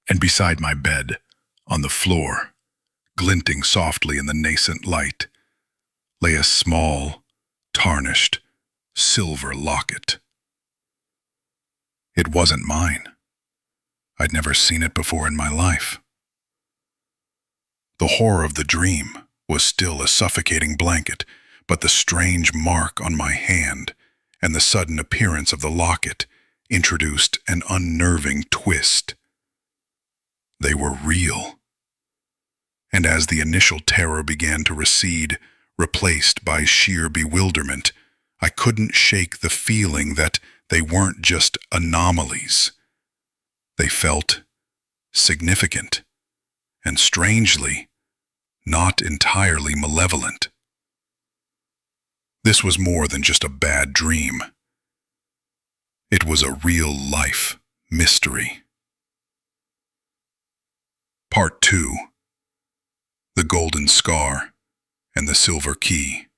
And beside my bed, on the floor, glinting softly in the nascent light, lay a small, tarnished, silver locket. It wasn't mine. I'd never seen it before in my life. The horror of the dream was still a suffocating blanket, but the strange mark on my hand and the sudden appearance of the locket introduced an unnerving twist. They were real. And as the initial terror began to recede, replaced by sheer bewilderment, I couldn't shake the feeling that they weren't just anomalies. They felt significant and, strangely, not entirely malevolent. This was more than just a bad dream. It was a real-life mystery. Part 2. The Golden Scar and the Silver Key.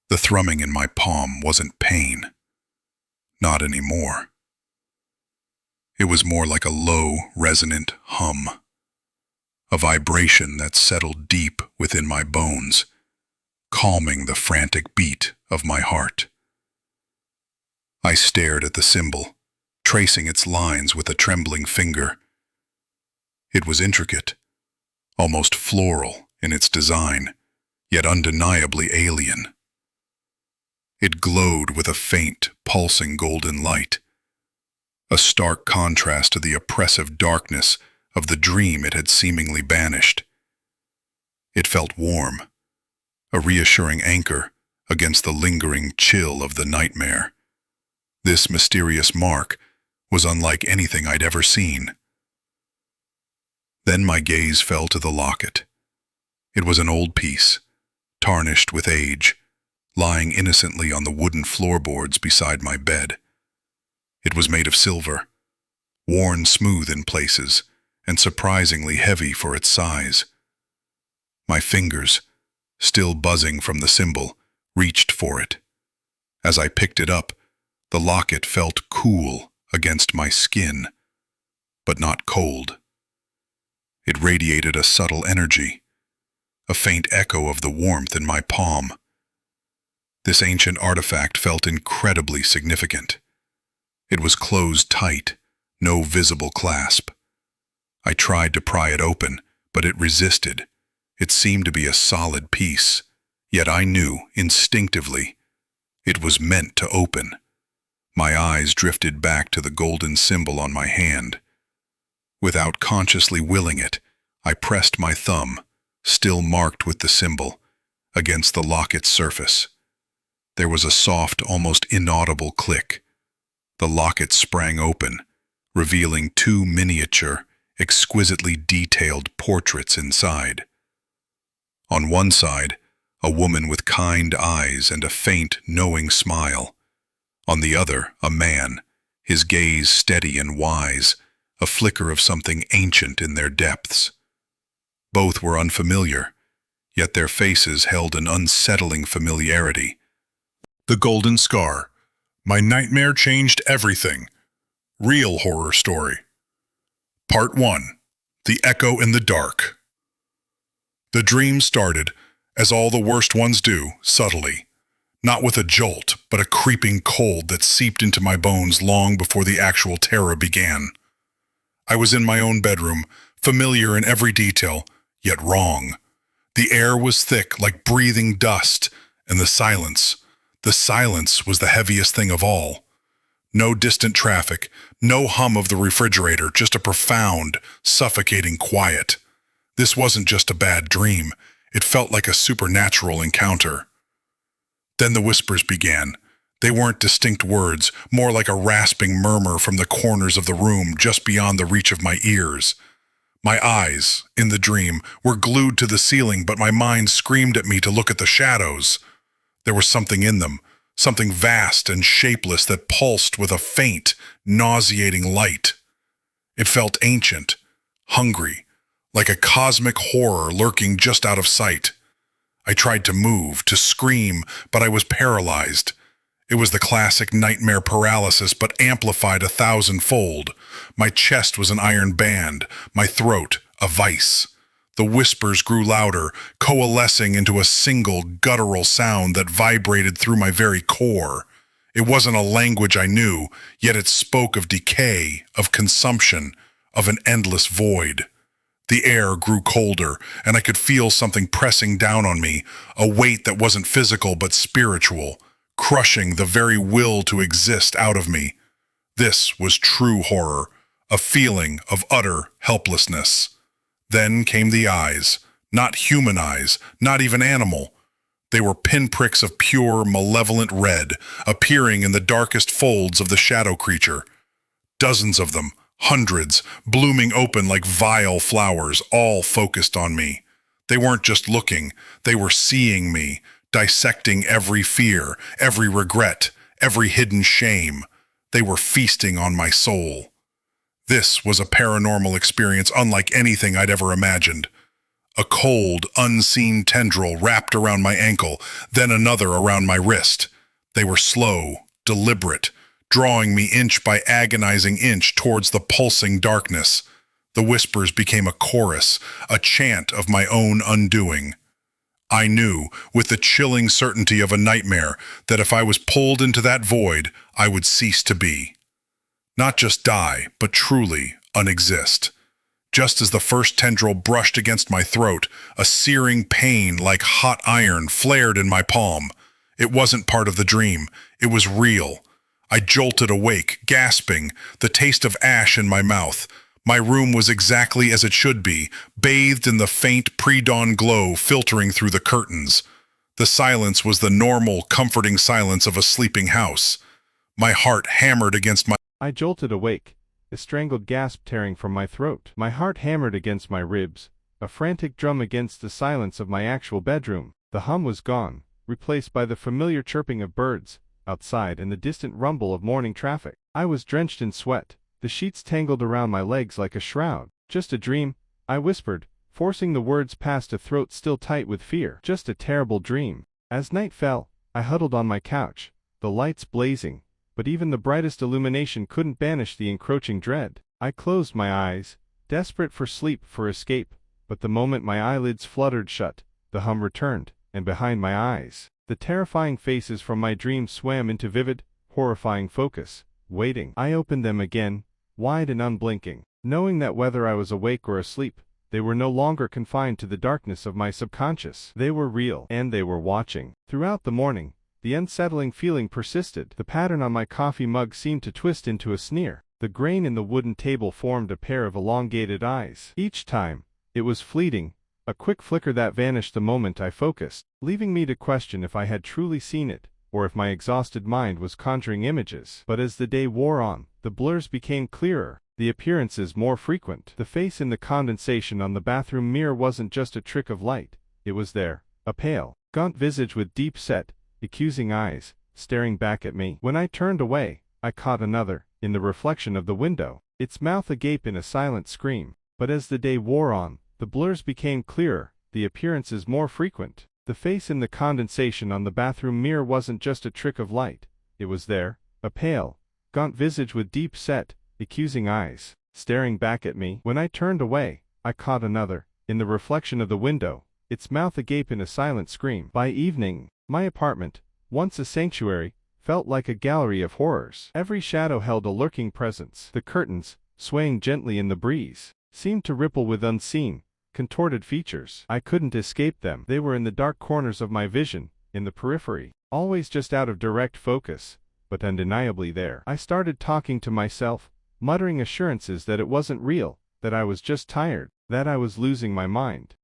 The thrumming in my palm wasn't pain. Not anymore. It was more like a low, resonant hum. A vibration that settled deep within my bones, calming the frantic beat of my heart. I stared at the symbol, tracing its lines with a trembling finger. It was intricate, almost floral in its design, yet undeniably alien. It glowed with a faint, pulsing golden light, a stark contrast to the oppressive darkness of the dream it had seemingly banished. It felt warm, a reassuring anchor against the lingering chill of the nightmare. This mysterious mark was unlike anything I'd ever seen. Then my gaze fell to the locket. It was an old piece, tarnished with age, lying innocently on the wooden floorboards beside my bed. It was made of silver, worn smooth in places, and surprisingly heavy for its size. My fingers, still buzzing from the symbol, reached for it. As I picked it up, the locket felt cool against my skin, but not cold. It radiated a subtle energy, a faint echo of the warmth in my palm. This ancient artifact felt incredibly significant. It was closed tight, no visible clasp. I tried to pry it open, but it resisted. It seemed to be a solid piece, yet I knew, instinctively, it was meant to open. My eyes drifted back to the golden symbol on my hand. Without consciously willing it, I pressed my thumb, still marked with the symbol, against the locket's surface. There was a soft, almost inaudible click. The locket sprang open, revealing two miniature, exquisitely detailed portraits inside. On one side, a woman with kind eyes and a faint, knowing smile. On the other, a man, his gaze steady and wise, a flicker of something ancient in their depths. Both were unfamiliar, yet their faces held an unsettling familiarity. The Golden Scar. My nightmare changed everything. Real horror story. Part 1. The Echo in the Dark. The dream started, as all the worst ones do, subtly. Not with a jolt, but a creeping cold that seeped into my bones long before the actual terror began. I was in my own bedroom, familiar in every detail, yet wrong. The air was thick like breathing dust, and the silence was the heaviest thing of all. No distant traffic, no hum of the refrigerator, just a profound, suffocating quiet. This wasn't just a bad dream. It felt like a supernatural encounter. Then the whispers began. They weren't distinct words, more like a rasping murmur from the corners of the room just beyond the reach of my ears. My eyes, in the dream, were glued to the ceiling, but my mind screamed at me to look at the shadows. There was something in them, something vast and shapeless that pulsed with a faint, nauseating light. It felt ancient, hungry, like a cosmic horror lurking just out of sight. I tried to move, to scream, but I was paralyzed. It was the classic nightmare paralysis, but amplified 1,000-fold. My chest was an iron band, my throat a vice. The whispers grew louder, coalescing into a single guttural sound that vibrated through my very core. It wasn't a language I knew, yet it spoke of decay, of consumption, of an endless void. The air grew colder, and I could feel something pressing down on me, a weight that wasn't physical but spiritual, crushing the very will to exist out of me. This was true horror, a feeling of utter helplessness. Then came the eyes, not human eyes, not even animal. They were pinpricks of pure, malevolent red, appearing in the darkest folds of the shadow creature. Dozens of them, hundreds, blooming open like vile flowers, all focused on me. They weren't just looking, they were seeing me, dissecting every fear, every regret, every hidden shame. They were feasting on my soul. This was a paranormal experience unlike anything I'd ever imagined. A cold, unseen tendril wrapped around my ankle, then another around my wrist. They were slow, deliberate, drawing me inch by agonizing inch towards the pulsing darkness. The whispers became a chorus, a chant of my own undoing. I knew, with the chilling certainty of a nightmare, that if I was pulled into that void, I would cease to be. Not just die, but truly unexist. Just as the first tendril brushed against my throat, a searing pain like hot iron flared in my palm. It wasn't part of the dream. It was real. I jolted awake, gasping, the taste of ash in my mouth. My room was exactly as it should be, bathed in the faint pre-dawn glow filtering through the curtains. The silence was the normal, comforting silence of a sleeping house. My heart hammered against my... I jolted awake, a strangled gasp tearing from my throat. My heart hammered against my ribs, a frantic drum against the silence of my actual bedroom. The hum was gone, replaced by the familiar chirping of birds outside and the distant rumble of morning traffic. I was drenched in sweat, the sheets tangled around my legs like a shroud. Just a dream, I whispered, forcing the words past a throat still tight with fear. Just a terrible dream. As night fell, I huddled on my couch, the lights blazing, but even the brightest illumination couldn't banish the encroaching dread. I closed my eyes, desperate for sleep, for escape, but the moment my eyelids fluttered shut, the hum returned, and behind my eyes, the terrifying faces from my dream swam into vivid, horrifying focus, waiting. I opened them again, wide and unblinking, knowing that whether I was awake or asleep, they were no longer confined to the darkness of my subconscious. They were real, and they were watching. Throughout the morning, the unsettling feeling persisted. The pattern on my coffee mug seemed to twist into a sneer. The grain in the wooden table formed a pair of elongated eyes. Each time, it was fleeting, a quick flicker that vanished the moment I focused, leaving me to question if I had truly seen it, or if my exhausted mind was conjuring images. But as the day wore on, the blurs became clearer, the appearances more frequent. The face in the condensation on the bathroom mirror wasn't just a trick of light. It was there, a pale, gaunt visage with deep-set, accusing eyes, staring back at me. When I turned away, I caught another, in the reflection of the window, its mouth agape in a silent scream. But as the day wore on, the blurs became clearer, the appearances more frequent. The face in the condensation on the bathroom mirror wasn't just a trick of light. It was there, a pale, gaunt visage with deep-set, accusing eyes, staring back at me. When I turned away, I caught another, in the reflection of the window, its mouth agape in a silent scream. By evening, my apartment, once a sanctuary, felt like a gallery of horrors. Every shadow held a lurking presence. The curtains, swaying gently in the breeze, seemed to ripple with unseen, contorted features. I couldn't escape them. They were in the dark corners of my vision, in the periphery, always just out of direct focus, but undeniably there. I started talking to myself, muttering assurances that it wasn't real, that I was just tired, that I was losing my mind.